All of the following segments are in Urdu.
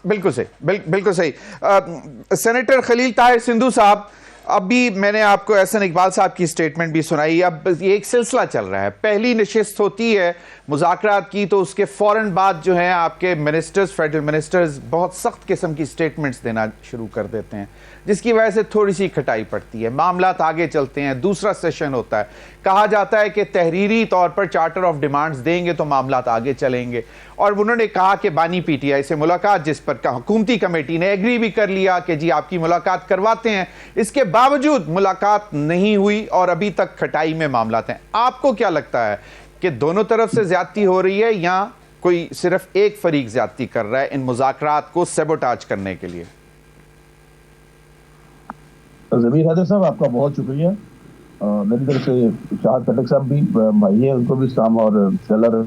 بالکل صحیح، بالکل صحیح. سینیٹر خلیل طاہر سندھو صاحب، اب بھی میں نے آپ کو احسن اقبال صاحب کی سٹیٹمنٹ بھی سنائی. اب یہ ایک سلسلہ چل رہا ہے، پہلی نشست ہوتی ہے مذاکرات کی تو اس کے فوراً بعد جو ہیں آپ کے منسٹرز، فیڈرل منسٹرز بہت سخت قسم کی سٹیٹمنٹس دینا شروع کر دیتے ہیں، جس کی وجہ سے تھوڑی سی کھٹائی پڑتی ہے، معاملات آگے چلتے ہیں. دوسرا سیشن ہوتا ہے، کہا جاتا ہے کہ تحریری طور پر چارٹر آف ڈیمانڈز دیں گے تو معاملات آگے چلیں گے. اور انہوں نے کہا کہ بانی پی ٹی آئی سے ملاقات، جس پر حکومتی کمیٹی نے ایگری بھی کر لیا کہ جی آپ کی ملاقات کرواتے ہیں، اس کے باوجود ملاقات نہیں ہوئی اور ابھی تک کھٹائی میں معاملات ہیں. آپ کو کیا لگتا ہے کہ دونوں طرف سے زیادتی ہو رہی ہے یا کوئی صرف ایک فریق زیادتی کر رہا ہے ان مذاکرات کو سیبوٹاج کرنے کے لیے؟ ضمیر حیدر صاحب، آپ کا بہت شکریہ. میری طرف سے شاہد خٹک صاحب بھی بھائی ہیں، ان کو بھی اسلام، اور سیلر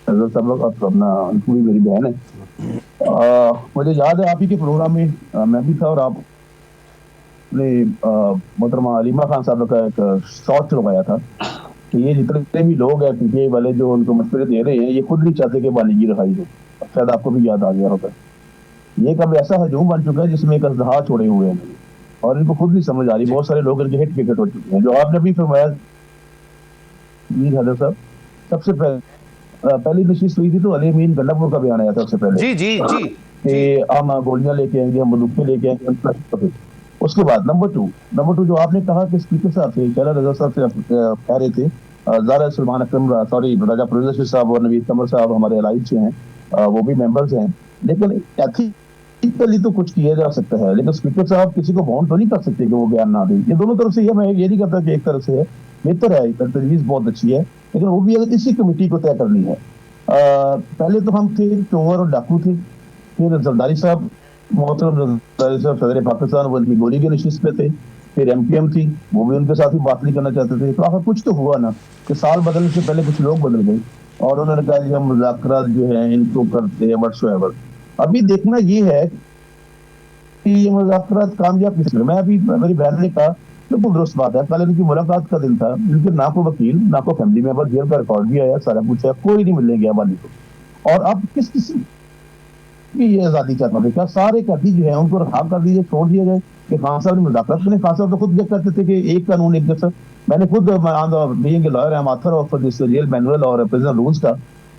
حضرت صاحب اور اپنا ان کو بھی میری بہن ہے. مجھے یاد ہے آپ ہی کے پروگرام میں میں بھی تھا، اور آپ نے محترمہ علیمہ خان صاحب کا ایک شارٹ چلوایا تھا کہ یہ جتنے بھی لوگ ہیں پی ٹی آئی والے جو ان کو مشورے دے رہے ہیں، یہ خود نہیں چاہتے کہ بالغی رہائی ہو. شاید آپ کو بھی یاد آ گیا ہوگا. یہ ایک اب ایسا ہجوم بن چکا ہے جس میں ایک اژدہا چھوڑے ہوئے ہیں، اور ان کو خود نہیں سمجھ آ رہی. بہت سارے لوگ ان کے ہٹ وکٹ ہو چکے ہیں. جو آپ نے بھی فرمایا امین حیدر صاحب، سب سے پہلی نشست ہوئی تھی تو علی امین گنڈا پور کا بیان آیا تھا سب سے پہلے جی جی جی کہ ہم گولیاں لے کے آئیں گے، ہم بندوقیں لے کے آئیں گے. اس کے بعد نمبر ٹو جو آپ نے کہا کہ اسپیکر صاحب سے، شیلر رضا صاحب سے کہہ رہے تھے، زارا سلمان اکرم، سوری راجہ پرویز رشید صاحب اور نوید قمر صاحب ہمارے الائٹ سے ہیں، وہ بھی ممبرز ہیں. لیکن ایتھیکلی تو کچھ کیا جا سکتا ہے، لیکن اسپیکر صاحب کسی کو بانڈ تو نہیں کر سکتے کہ وہ بیان نہ دیں. یہ دونوں طرف سے ہے، میں یہ نہیں کہتا کہ ایک طرف سے ہے. بہتر ہے، تجویز بہت اچھی ہے، لیکن وہ بھی اگر اسی کمیٹی کو طے کرنی ہے. پہلے تو ہم تھے چور اور ڈاکو تھے، پھر زرداری صاحب، محترم زرداری صاحب صدر پاکستان، وہ ان کی گولی کی نشست پہ تھے. پھر ایم پی ایم تھی، وہ بھی ان کے ساتھ ہی بات نہیں کرنا چاہتے تھے. تو آخر کچھ تو ہوا نا کہ سال بدلنے سے پہلے کچھ لوگ بدل گئے اور انہوں نے کہا کہ ہم مذاکرات جو ہیں ان کو کرتے ہیں وٹس ایور. ابھی دیکھنا یہ ہے کہ یہ مذاکرات کامیاب کس میں. ابھی میری بہن نے کہا بالکل درست بات ہے، کل ان کی ملاقات کا دن تھا، ان کے نہ کوئی وکیل نہ کوئی فیملی ممبر، جیل کا ریکارڈ بھی آیا، سارا کچھ ہے، کوئی نہیں ملنے گیا والی کو. اور اب کس کسی کی یہ آزادی چاہتا ہے؟ کیا سارے قیدی جو ہیں ان کو رہا کر دیجیے، چھوڑ دیا جائے کہ خان صاحب نے مذاکرات کرنے؟ خان صاحب تو خود یہ کہتے تھے کہ ایک قانون ایک جیسا. میں نے خود being lawyer am author of this jail manual اور پرزن رولز کا،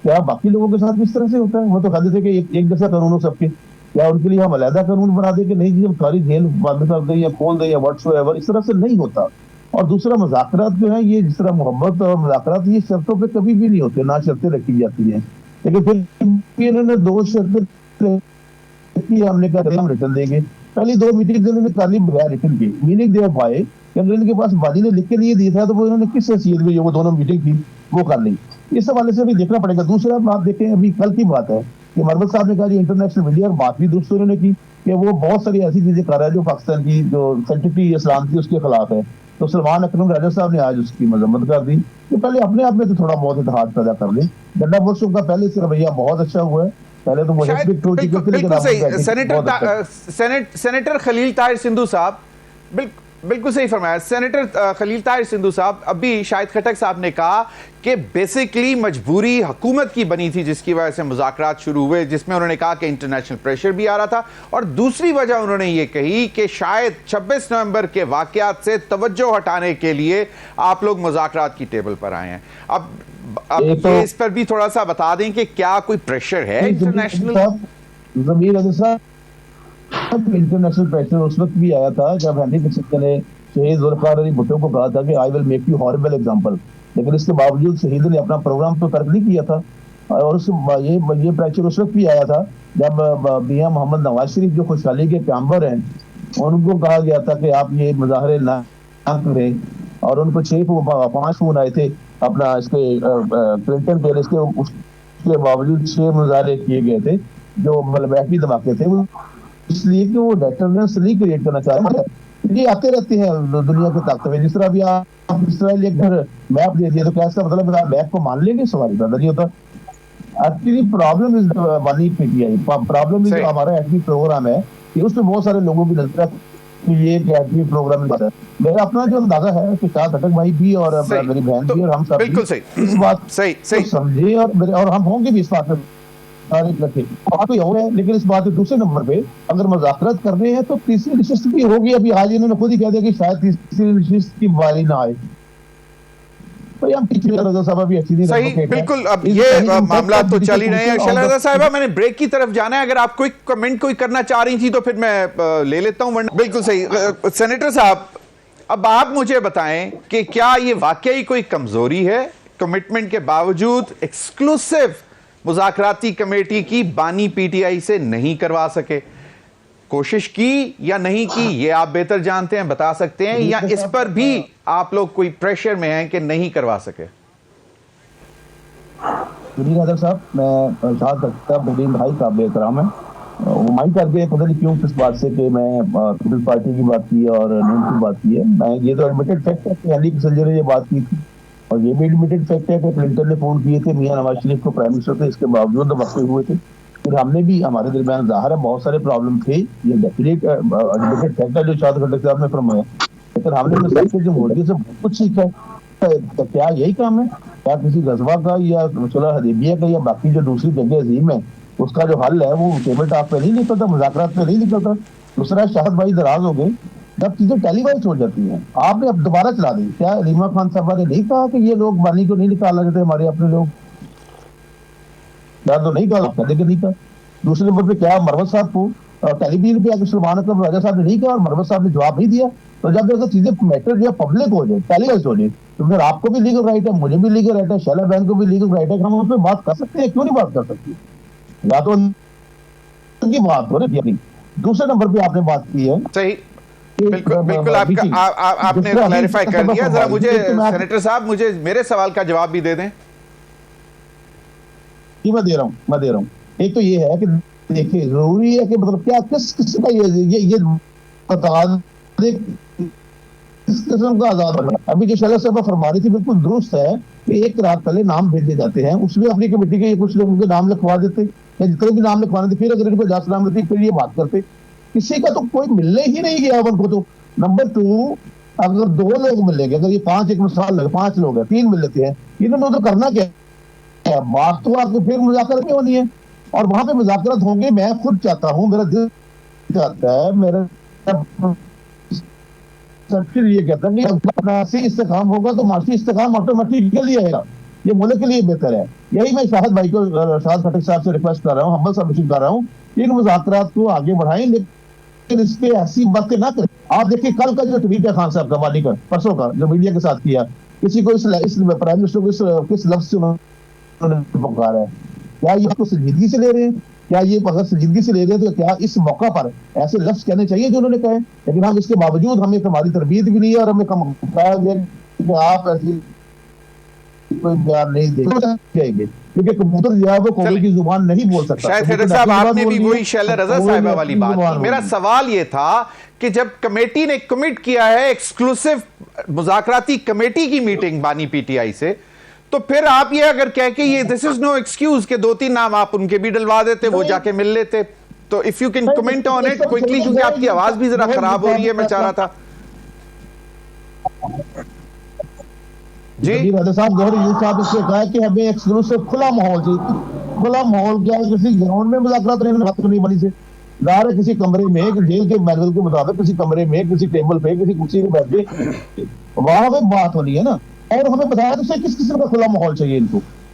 کیا باقی لوگوں کے ساتھ کس طرح سے ہوتا ہے؟ وہ تو کہتے تھے کہ ایک جیسا قانون ہو سب کے. کیا ان کے لیے ہم علیحدہ قانون بنا دیں کہ نہیں جی ہم ساری جیل بند کر دیں یا کھول دیں یا واٹس ایور؟ اس طرح سے نہیں ہوتا. اور دوسرا، مذاکرات جو ہیں یہ جس طرح محبت اور مذاکرات یہ شرطوں پہ کبھی بھی نہیں ہوتے، نہ شرطیں رکھی جاتی ہیں. لیکن پھر انہوں نے 2 شرطیں، ہم نے کہا ہم ریٹرن دیں گے. پہلی 2 میٹنگ انہوں نے کر لی بغیر ریٹرن کے. میننگ دے پائے کہ اگر ان کے پاس بادی نے لکھ کے لیے دیا تھا تو وہ انہوں نے کس حیثیت میں وہ دونوں میٹنگ تھی وہ کر لی. اس حوالے سے بھی دیکھنا پڑے گا. دوسرا آپ دیکھیں، ابھی کل کی بات ہے کہ مربت صاحب نے کہا جی انٹرنیشنل میڈیا، اور بات بھی درست انہوں نے کی کہ وہ بہت ساری ایسی چیزیں کر رہا ہے جو پاکستان کی جو سینٹیٹی اسلام کی اس کے خلاف ہے. تو سلمان اکرم راجہ صاحب نے آج اس کی مذمت کر دی کہ پہلے اپنے آپ میں تو تھوڑا بہت اتحاد پیدا کر لیں. گنڈا بورسوں کا پہلے سے رویہ بہت اچھا ہوا ہے. پہلے تو وہ بالکل صحیح. سینیٹر خلیل طاہر سندھو صاحب بالکل صحیح فرمایا. سینیٹر خلیل طاہر سندھو صاحب، ابھی شاہد خٹک صاحب نے کہا کہ بیسیکلی مجبوری حکومت کی بنی تھی جس کی وجہ سے مذاکرات شروع ہوئے، جس میں انہوں نے کہا کہ انٹرنیشنل پریشر بھی آ رہا تھا. اور دوسری وجہ انہوں نے یہ کہی کہ شاید 26 نومبر کے واقعات سے توجہ ہٹانے کے لیے آپ لوگ مذاکرات کی ٹیبل پر آئے ہیں. اب یہ اس پر بھی تھوڑا سا بتا دیں کہ کیا کوئی پریشر ہے انٹرنیشنل؟ ضمیر حیدر صاحب، انٹرنیشنل پریشر اس وقت بھی آیا تھا جب ہینری کسنجر نے شہید ذوالفقار علی بھٹو کو کہا تھا کہ I will make you herbal example. لیکن اس کے باوجود شہید نے اپنا پروگرام تو ترک نہیں کیا تھا. اور یہ پریشر اس وقت بھی آیا تھا جب میاں محمد نواز شریف جو خوشحالی کے پیغمبر ہیں ان کو کہا گیا تھا کہ آپ یہ مظاہرے نہ کریں. اور ان کو 5 فون آئے تھے اپنا اس کے کلنٹن پیلس کے، اس کے باوجود 6 مظاہرے کیے گئے تھے جو مطلب ایٹمی دھماکے تھے، اس لیے کہ وہ ڈیٹرنس نہیں کریٹ کرنا چاہ رہے ہیں. یہ آتے رہتے ہیں دنیا کے طاقتور. جس طرح بھی آپ اسرائیل ایک گھر میپ دے دیا تو کیا اس کا مطلب آپ میپ کو مان لیں گے؟ سوال پیدا نہیں ہوتا. ایکچولی پرابلم از بانی پی ٹی آئی. پرابلم جو ہمارا ایٹمی پروگرام ہے کہ اس میں بہت سارے لوگوں کی نظر کہ یہ ایک ایٹمی پروگرام ہے. میرا اپنا جو اندازہ ہے کہ شاہد خٹک بھائی بھی اور میری بہن بھی اور ہم سب بالکل صحیح اس بات کو سمجھے اور ہم ہوں گے بھی اس بات میں سارے اکٹھے بات تو یہ ہے، لیکن اس بات کے دوسرے نمبر پہ اگر مذاکرات کر رہے ہیں تو تیسری نشست بھی ہوگی. ابھی آج انہوں نے خود ہی کہہ دیا کہ شاید تیسری نشست کی باری نہ آئے. صحیح بالکل. اب یہ معاملات تو چل ہی رہے ہیں. شیلا رضا صاحبہ میں نے بریک کی طرف جانا ہے, اگر آپ کوئی کمنٹ کوئی کرنا چاہ رہی تھی تو پھر میں لے لیتا ہوں. بالکل صحیح. سینیٹر صاحب اب آپ مجھے بتائیں کہ کیا یہ واقعی کوئی کمزوری ہے کمٹمنٹ کے باوجود ایکسکلوسیو مذاکراتی کمیٹی کی بانی پی ٹی آئی سے نہیں کروا سکے؟ کوشش کی یا نہیں کی یہ آپ بہتر جانتے ہیں, بتا سکتے ہیں, یا اس پر بھی آپ لوگ کوئی پریشر میں ہیں کہ نہیں کروا سکے؟ حیدر صاحب, میں شاہد سکتا بہترین بھائی قابل احترام ہے, وہ مائنڈ کر کے پتہ نہیں کیوں کس بات سے کہ میں پیپلز پارٹی کی بات کی اور نیم کی بات کی ہے. میں یہ تو ایڈمیٹڈ فیکٹ ہے کہ علی کسنجر نے یہ بات کی تھی, اور یہ بھی ایڈمیٹڈ فیکٹ ہے کہ کلنٹن نے فون کیے تھے میاں نواز شریف کو پرائم منسٹر تھے, اس کے باوجود وقفے ہوئے تھے. پھر ہم نے بھی ہمارے درمیان ظاہر ہے بہت سارے پرابلم تھے, یہ ڈیفینیٹ ایڈمیٹڈ فیکٹ ہے جو شاہد خٹک صاحب نے فرمایا. لیکن ہم نے جمہوریت سے بہت کچھ سیکھا ہے. کیا یہی کام ہے؟ کیا کسی غزوہ کا یا صلح حدیبیہ کا یا باقی جو دوسری جنگ عظیم ہے اس کا جو حل ہے وہ ٹیبل ٹاپ پہ نہیں نکلتا, مذاکرات پہ نہیں نکلتا؟ دوسرا, شاہد بھائی دراز ہو گئے جب چیزیں ٹیلی وائز ہو جاتی ہیں آپ نے اب دوبارہ چلا دی. کیا علیمہ خان صاحبہ نے نہیں کہا کہ یہ لوگ بانی کو نہیں نکالنا چاہتے ہمارے اپنے لوگ؟ کیا تو نہیں کہا, کہتے کہ نہیں کہا. دوسرے نمبر پہ کیا مروت صاحب کو ٹیلی ویژن پہ آگے سلمان اکرم راجہ صاحب نے نہیں کہا اور مروت صاحب نے جواب نہیں دیا؟ تو جب ایسا چیزیں میٹر جو ہے پبلک ہو جائے, ٹیلی وائز ہو جائے, تو پھر آپ کو بھی لیگل رائٹ ہے, مجھے بھی لیگل رائٹ ہے, شیلا بہن کو بھی لیگل رائٹ ہے, ہم اس پہ بات کر سکتے ہیں. کیوں نہیں بات کر سکتے؟ یا تو ان کی بات ہو رہی ہے. دوسرے نمبر پہ آپ نے بات کی ہے صحیح, بالکل آپ نے کلیریفائی کر دیا. ذرا مجھے سینیٹر صاحب مجھے میرے سوال کا جواب بھی دے دیں. میں دے رہا ہوں. ایک تو یہ ہے کہ دیکھیں ضروری ہے کہ مطلب کیا کس قسم کا یہ کس قسم کا آزاد ہے. ابھی جو شیلا صاحبہ فرما رہی تھی بالکل درست ہے کہ ایک رات پہلے نام بھیجے جاتے ہیں, اس میں اپنی کمیٹی کے کچھ لوگوں کے نام لکھوا دیتے یا جتنے بھی نام لکھوانے تھے, پھر اگر ان کو اجازت نام لیتی پھر یہ بات کرتے. کسی کا تو کوئی ملنے ہی نہیں گیا ان کو. تو نمبر 2, اگر 2 لوگ ملیں گے, اگر یہ 5 ایک مثال لگے 5 لوگ ہیں, 3 مل لیتے ہیں, انہوں نے تو کرنا کیا ہے؟ بات تو آپ کو پھر مذاکرات میں ہونی ہے اور وہاں پہ مذاکرات ہوں گے. میں خود چاہتا ہوں, میرا دل چاہتا ہے, میرا یہ کہتا ہے کہ اپنا استحکام ہوگا تو معاشی استحکام آٹومیٹکلی آئے گا. یہ ملک کے لیے بہتر ہے. یہی میں شاہد بھائی کو, شاہد خٹک صاحب سے ریکویسٹ کر رہا ہوں, ہمبل سبمیشن کر رہا ہوں کہ ان مذاکرات کو آگے بڑھائیں, لیکن اس پہ ایسی باتیں نہ کریں. آپ دیکھیں کل کا جو ٹویٹ ہے خان صاحب کا, والی کا پرسوں کا, جو میڈیا کے ساتھ کیا, کسی کو اس پرائم منسٹر کو کس لفظ سے انہوں نے پکارا ہے. کیا یہ آپ کو سنجیدگی سے لے رہے ہیں؟ کیا یہ اگر سنجیدگی سے لے رہے ہیں تو کیا اس موقع پر ایسے لفظ کہنے چاہیے جو انہوں نے کہے؟ لیکن ہم اس کے باوجود ہمیں ہماری تربیت بھی نہیں ہے اور ہمیں کہا گیا کہ آپ ایسی کوئی بیان نہیں دیں گے کیونکہ کبوتر جو ہے وہ کوئل کی زبان نہیں بول سکتا. شاید خٹک صاحب آپ نے بھی وہی شیلا رضا صاحبہ والی بات کی. میرا سوال یہ تھا کہ جب کمیٹی نے کمٹ کیا ہے ایکسکلوسیو مذاکراتی کمیٹی کی میٹنگ بانی پی ٹی آئی سے, تو پھر آپ یہ اگر کہہ کے یہ دس از نو ایکسکیوز کہ 2-3 نام آپ ان کے بھی ڈلوا دیتے, وہ جا کے مل لیتے. تو if you can comment on it quickly, کیونکہ آپ کی آواز بھی ذرا خراب ہو رہی ہے, میں چاہ رہا تھا. جی صاحب گوہر یوسف صاحب اس سے کہا ہے کہ ہمیں ایکسکلوسیو کھلا ماحول چاہیے. کھلا ماحول کیا ہے؟ کسی گراؤنڈ میں مذاکرات نہیں بنی سے ظاہر ہے, کسی کمرے میں جیل کے مینول کے مطابق کسی کمرے میں کسی ٹیبل پہ کسی کرسی پہ بیٹھ کے وہاں پہ بات ہونی ہے نا. اور ہمیں بتایا تو کس قسم کا کھلا ماحول چاہیے ان کو.